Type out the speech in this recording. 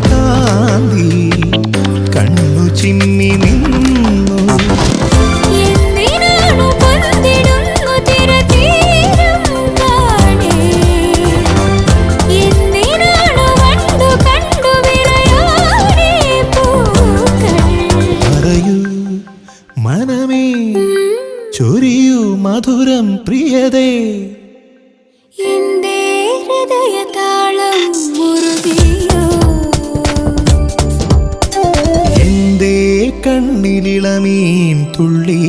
കാന്തി കണ്ണു ചിമ്മി നിന്നു. പറയൂ മനമേ, ചൊരിയൂ മധുരം പ്രിയതേ. എന്റെ ഹൃദയതാളം മുറുകിയോ, എന്റെ കണ്ണിലിളമീൻ തുള്ളി